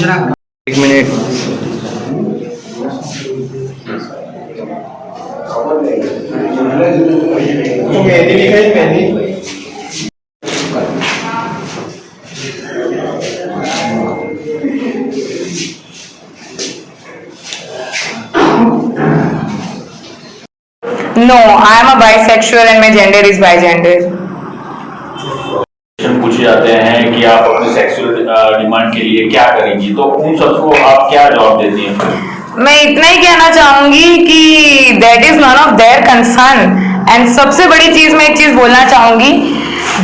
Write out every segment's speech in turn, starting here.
एक मिनट। मेहंदी दिखाई, mehndi. No, I am a bisexual and my gender is bigender. पूछे जाते हैं कि आप अपने सेक्सुअल डिमांड के लिए क्या करेंगी, तो उन सबको आप क्या जवाब देती हैं? मैं इतना ही कहना चाहूंगी कि that is none of their concern. And सबसे बड़ी चीज मैं एक चीज बोलना चाहूंगी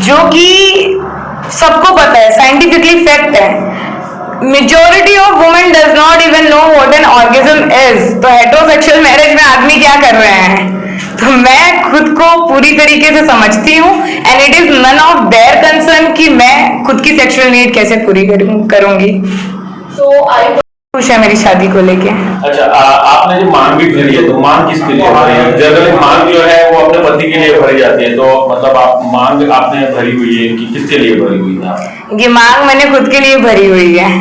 जो कि सबको पता है, साइंटिफिकली फैक्ट है, majority of women does not even know what an orgasm is. तो हेटेरोसेक्सुअल मैरिज में आदमी क्या कर रहे हैं, तो मैं खुद को पूरी तरीके से समझती हूँ and it is none of their concern कि मैं खुद की सेक्सुअल नीड कैसे पूरी करूंगी। खुश है मेरी शादी को लेके। अच्छा, आपने जो मांग भी भरी है तो मांग किसके लिए भरी है? जनरली मांग जो है वो अपने पति के लिए भरी जाती है, तो मतलब आप मांग आपने भरी हुई है कि किसके लिए भरी हुई है? ये मांग मैंने खुद के लिए भरी हुई है।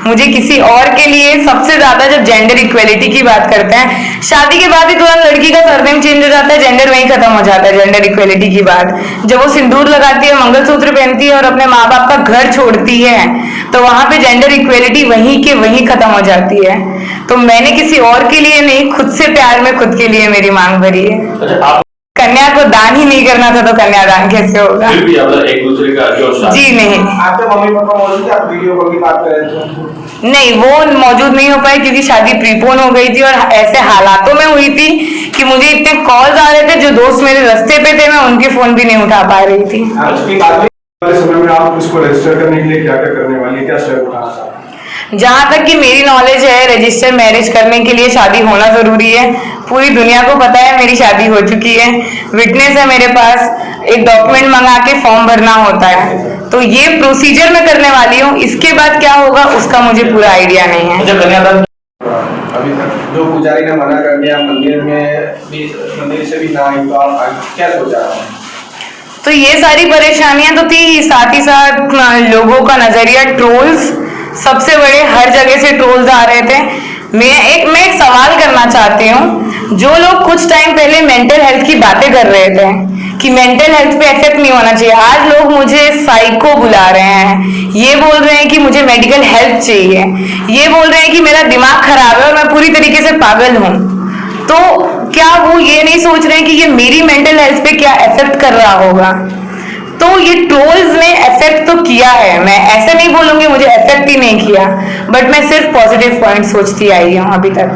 मुझे किसी और के लिए, सबसे ज्यादा जब जेंडर इक्वेलिटी की बात करते हैं, शादी के बाद ही तुरंत लड़की का सरनेम चेंज हो जाता है, जेंडर वहीं खत्म हो जाता है। जेंडर इक्वेलिटी की बात जब वो सिंदूर लगाती है, मंगलसूत्र पहनती है और अपने माँ बाप का घर छोड़ती है, तो वहां पे जेंडर इक्वेलिटी वहीं के वहीं खत्म हो जाती है। तो मैंने किसी और के लिए नहीं, खुद से प्यार में खुद के लिए मेरी मांग भरी है। अच्छा, कन्या को दान ही नहीं करना था तो कन्यादान कैसे होगा? फिर भी एक दूसरे का जो जी नहीं, आपके मम्मी पापा मौजूद थे, आप वीडियो कॉल की बात कर रहे थे? नहीं, वो मौजूद नहीं हो पाए क्योंकि शादी प्रीपोन हो गई थी और ऐसे हालातों में हुई थी कि मुझे इतने कॉल्स आ रहे थे, जो दोस्त मेरे रास्ते पे थे मैं उनके फोन भी नहीं उठा पा रही थी। समय में आप इसको रजिस्टर करने के लिए क्या क्या करने वाली, क्या स्टेप उठाना चाहते हैं? जहां तक कि मेरी नॉलेज है, रजिस्टर मैरिज करने के लिए शादी होना जरूरी है। पूरी दुनिया को पता है मेरी शादी हो चुकी है, विटनेस है मेरे पास, एक डॉक्यूमेंट मंगा के फॉर्म भरना होता है, तो ये प्रोसीजर मैं करने वाली हूँ। इसके बाद क्या होगा उसका मुझे पूरा आइडिया नहीं है। अभी तक जो पुजारी ने मना कर दिया, मंदिर से भी ना आई, तो आप क्या सोचा? तो ये सारी परेशानियां तो थी, साथ ही साथ लोगों का नजरिया, ट्रोल्स, सबसे बड़े हर जगह से ट्रोल्स आ रहे थे। मैं एक सवाल करना चाहती हूँ, जो लोग कुछ टाइम पहले मेंटल हेल्थ की बातें कर रहे थे कि मेंटल हेल्थ पे इफेक्ट नहीं होना चाहिए, आज लोग मुझे साइको बुला रहे हैं, ये बोल रहे हैं कि मुझे मेडिकल हेल्प चाहिए, ये बोल रहे हैं कि मेरा दिमाग खराब है और मैं पूरी तरीके से पागल हूँ। तो क्या वो ये नहीं सोच रहे हैं कि ये मेरी मेंटल हेल्थ पे क्या इफेक्ट कर रहा होगा? तो ये ट्रोल्स ने इफेक्ट तो किया है, मैं ऐसे नहीं बोलूंगी मुझे इफेक्ट ही नहीं किया, बट मैं सिर्फ पॉजिटिव पॉइंट सोचती आई हूँ अभी तक।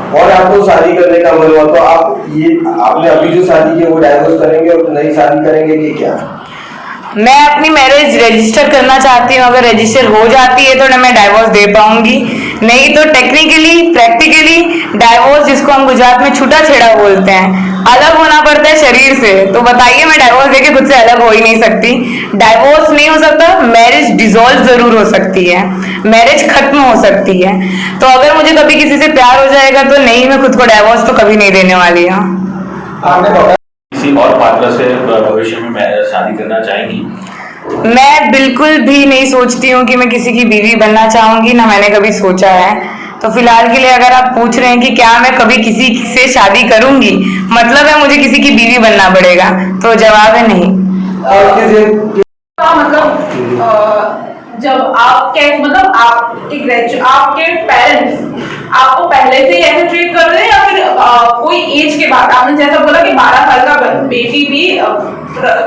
और आपको शादी करने का मन हुआ, तो आपने अभी जो शादी की वो डाइवोर्स करेंगे और नई शादी करेंगे कि क्या? मैं अपनी मैरिज रजिस्टर करना चाहती हूँ, अगर रजिस्टर हो जाती है तो मैं डाइवोर्स दे पाऊंगी, नहीं तो टेक्निकली प्रैक्टिकली डाइवोर्स, जिसको हम गुजरात में छूटा छेड़ा बोलते हैं, अलग होना पड़ता है शरीर से। तो बताइए, मैं डाइवोर्स देके खुद से अलग हो ही नहीं सकती। डाइवोर्स नहीं हो सकता, मैरिज डिसॉल्व जरूर हो सकती है, मैरिज खत्म हो सकती है। तो अगर मुझे कभी किसी से प्यार हो जाएगा तो नहीं, मैं खुद को डाइवोर्स तो कभी नहीं देने वाली हूँ। किसी और पात्र से भविष्य में शादी करना चाहेंगी? मैं बिल्कुल भी नहीं सोचती हूँ कि मैं किसी की बीवी बनना चाहूंगी, ना मैंने कभी सोचा है। तो फिलहाल के लिए अगर आप पूछ रहे हैं कि क्या मैं कभी किसी से शादी करूंगी, मतलब है मुझे किसी की बीवी बनना पड़ेगा, तो जवाब है नहीं। जब आपके पेरेंट्स आपको पहले से ही ऐसे ट्रीट कर रहे हैं या फिर कोई एज के बाद? आपने जैसा बोला कि 12 साल का बेटी भी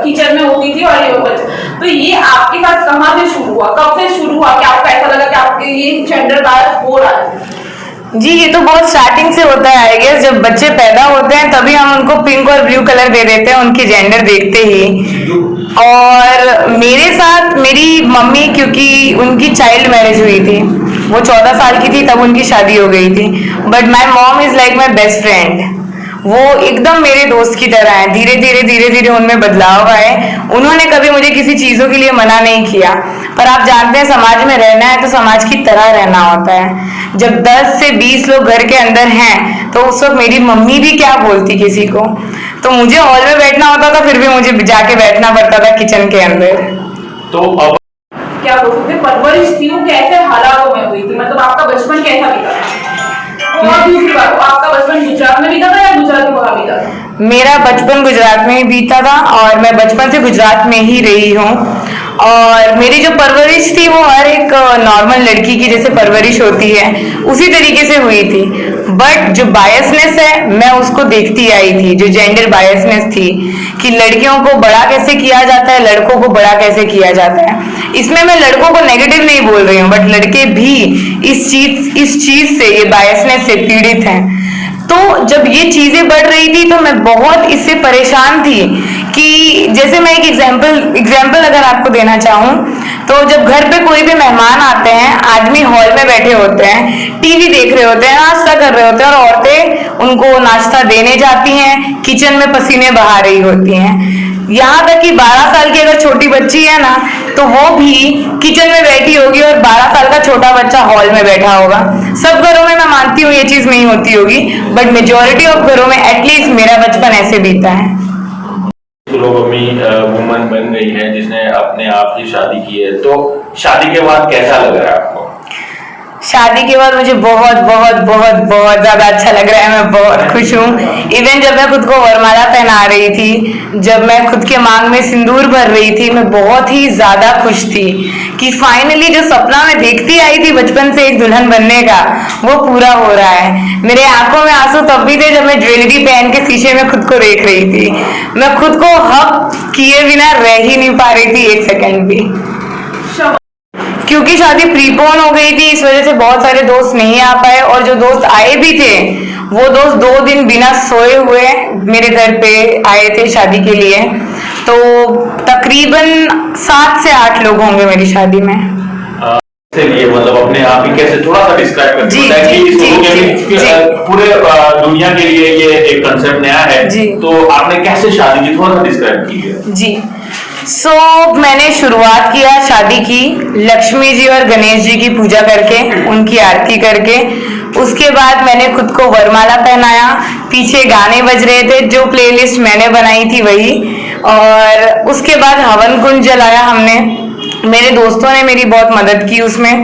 किचन में होती थी और ये बच्चा, तो ये आपके साथ कहाँ से शुरू हुआ, कब से शुरू हुआ कि आपको ऐसा लगा कि आपके ये जेंडर बायस हो रहा है? जी, ये तो बहुत स्टार्टिंग से होता है आई गेस। जब बच्चे पैदा होते हैं तभी हम उनको पिंक और ब्लू कलर दे देते हैं उनकी जेंडर देखते ही। और मेरे साथ मेरी मम्मी, क्योंकि उनकी चाइल्ड मैरिज हुई थी, वो 14 साल की थी तब उनकी शादी हो गई थी, but my mom is like my best friend. वो एकदम मेरे दोस्त की तरह है। धीरे धीरे उनमें बदलाव आए। उन्होंने कभी मुझे किसी चीजों के लिए मना नहीं किया, पर आप जानते हैं समाज में रहना है तो समाज की तरह रहना होता है। जब 10 से 20 लोग घर के अंदर हैं तो उस वक्त मेरी मम्मी भी क्या बोलती किसी को, तो मुझे हॉल में बैठना होता था, फिर भी मुझे जाके बैठना पड़ता था किचन के अंदर। तो अब क्या बोल सकते हैं, परवरिश थी वो कैसे हालातों में हुई थी, मतलब आपका बचपन कैसा बीता था? और दूसरी बात, आपका बचपन गुजरात में बीता था या गुजरात के बाहर बीता था? मेरा बचपन गुजरात में ही बीता था और मैं बचपन से गुजरात में ही रही हूँ। और मेरी जो परवरिश थी वो हर एक नॉर्मल लड़की की जैसे परवरिश होती है उसी तरीके से हुई थी। बट जो बायसनेस है मैं उसको देखती आई थी, जो जेंडर बायसनेस थी कि लड़कियों को बड़ा कैसे किया जाता है, लड़कों को बड़ा कैसे किया जाता है। इसमें मैं लड़कों को नेगेटिव नहीं बोल रही हूँ, बट लड़के भी इस चीज से, ये बायसनेस से पीड़ित हैं। तो जब ये चीजें बढ़ रही थी तो मैं बहुत इससे परेशान थी कि जैसे मैं एक एग्जाम्पल अगर आपको देना चाहूँ तो जब घर पे कोई भी मेहमान आते हैं, आदमी हॉल में बैठे होते हैं, टीवी देख रहे होते हैं, नाश्ता कर रहे होते हैं और औरतें उनको नाश्ता देने जाती हैं, किचन में पसीने बहा रही होती हैं। यहाँ तक कि 12 साल की अगर छोटी बच्ची है ना तो वो भी किचन में बैठी होगी और 12 साल का छोटा बच्चा हॉल में बैठा होगा। सब घरों में मैं मानती हूँ ये चीज नहीं होती होगी, बट मेजोरिटी ऑफ घरों में एटलीस्ट मेरा बचपन ऐसे बीता है। सुलोगमी वुमन बन गई है जिसने अपने आप की शादी की है, तो शादी के बाद कैसा लग रहा है आपको? शादी के बाद मुझे बहुत बहुत बहुत बहुत ज्यादा अच्छा लग रहा है, मैं बहुत खुश हूँ। इवन जब मैं खुद को वरमाला पहना रही थी, जब मैं खुद के मांग में सिंदूर भर रही थी, मैं बहुत ही ज्यादा खुश थी कि फाइनली जो सपना मैं देखती आई थी बचपन से एक दुल्हन बनने का वो पूरा हो रहा है। मेरे आंखों में आंसू तब भी थे जब मैं ज्वेलरी पहन के शीशे में खुद को देख रही थी। मैं खुद को हक किए बिना रह ही नहीं पा रही थी एक सेकेंड भी, क्योंकि शादी प्रीपोन हो गई थी। इस वजह से बहुत सारे दोस्त नहीं आ पाए और जो दोस्त आए भी थे वो दोस्त 2 दिन बिना सोए हुए मेरे घर पे आए थे शादी के लिए। तो तकरीबन 7 से 8 लोग होंगे मेरी शादी में। लिए मतलब अपने आप ही कैसे थोड़ा सा डिस्क्राइब करते हैं कि पूरे दुनिया के लिए ये एक कंसेप्ट नया है, तो आपने कैसे शादी की थोड़ा सा डिस्क्राइब कीजिए। जी मैंने शुरुआत किया शादी की लक्ष्मी जी और गणेश जी की पूजा करके, उनकी आरती करके। उसके बाद मैंने खुद को वरमाला पहनाया, पीछे गाने बज रहे थे, जो प्लेलिस्ट मैंने बनाई थी वही। और उसके बाद हवन कुंड जलाया हमने, मेरे दोस्तों ने मेरी बहुत मदद की उसमें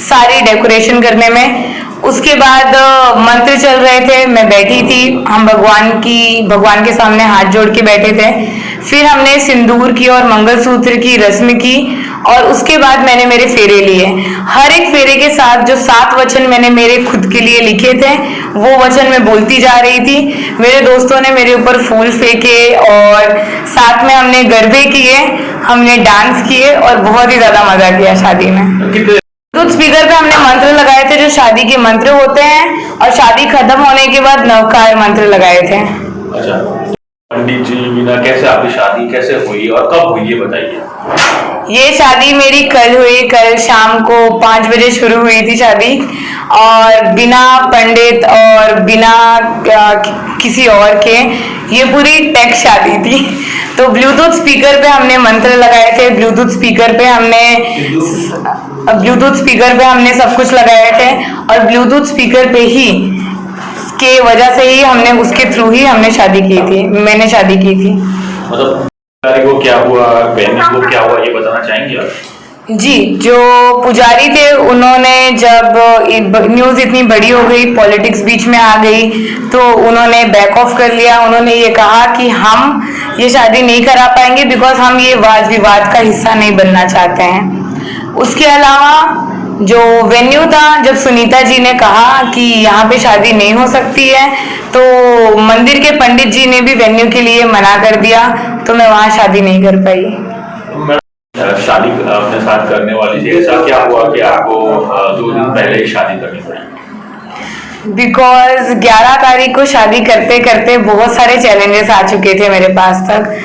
सारी डेकोरेशन करने में। उसके बाद मंत्र चल रहे थे, मैं बैठी थी, हम भगवान के सामने हाथ जोड़ के बैठे थे। फिर हमने सिंदूर की और मंगलसूत्र की रस्म की और उसके बाद मैंने मेरे फेरे लिए। हर एक फेरे के साथ जो 7 वचन मैंने मेरे खुद के लिए लिखे थे वो वचन मैं बोलती जा रही थी। मेरे दोस्तों ने मेरे ऊपर फूल फेंके और साथ में हमने गरबे किए, हमने डांस किए और बहुत ही ज्यादा मजा किया शादी में। ब्लूटूथ स्पीकर पे हमने मंत्र लगाए थे जो शादी के मंत्र होते हैं और शादी खत्म होने के बाद नवकार मंत्र लगाए थे। अच्छा, पंडित जी बिना कैसे आपकी शादी कैसे हुई और कब हुई ये बताइए। ये शादी मेरी कल हुई, कल शाम को 5 बजे शुरू हुई थी शादी और बिना पंडित और बिना किसी और के, ये पूरी टेक शादी थी। तो ब्लूटूथ स्पीकर पे हमने मंत्र लगाए थे, ब्लूटूथ स्पीकर पे हमने सब कुछ लगाए थे और ब्लूटूथ स्पीकर पे ही के वजह से ही हमने उसके थ्रू ही हमने शादी की थी, मैंने शादी की थी। मतलब को क्या हुआ, बहन को क्या हुआ ये बताना चाहेंगे आप? जी, जो पुजारी थे उन्होंने जब न्यूज इतनी बड़ी हो गई, पॉलिटिक्स बीच में आ गई, तो उन्होंने बैक ऑफ कर लिया। उन्होंने ये कहा कि हम ये शादी नहीं करा पाएंगे बिकॉज हम ये वाद विवाद का हिस्सा नहीं बनना चाहते हैं। उसके अलावा जो वेन्यू था, जब सुनीता जी ने कहा कि यहाँ पे शादी नहीं हो सकती है तो मंदिर के पंडित जी ने भी वेन्यू के लिए मना कर दिया, तो मैं वहाँ शादी नहीं कर पाई। शादी अपने साथ करने वाली थी, ऐसा क्या हुआ कि आपको 2 दिन पहले ही शादी करनी पड़ी? बिकॉज 11 तारीख को शादी करते करते बहुत सारे चैलेंजेस आ चुके थे मेरे पास तक,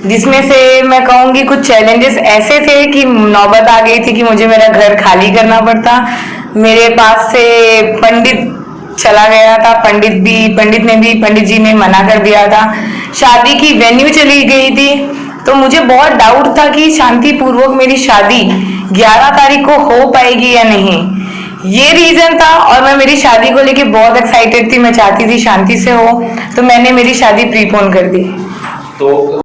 जिसमें से मैं कहूँगी कुछ चैलेंजेस ऐसे थे कि नौबत आ गई थी कि मुझे मेरा घर खाली करना पड़ता। मेरे पास से पंडित चला गया था, पंडित जी ने मना कर दिया था। शादी की वेन्यू चली गई थी, तो मुझे बहुत डाउट था कि शांतिपूर्वक मेरी शादी 11 तारीख को हो पाएगी या नहीं। ये रीजन था और मैं मेरी शादी को लेके बहुत एक्साइटेड थी, मैं चाहती थी शांति से हो, तो मैंने मेरी शादी प्रीपोन कर दी। तो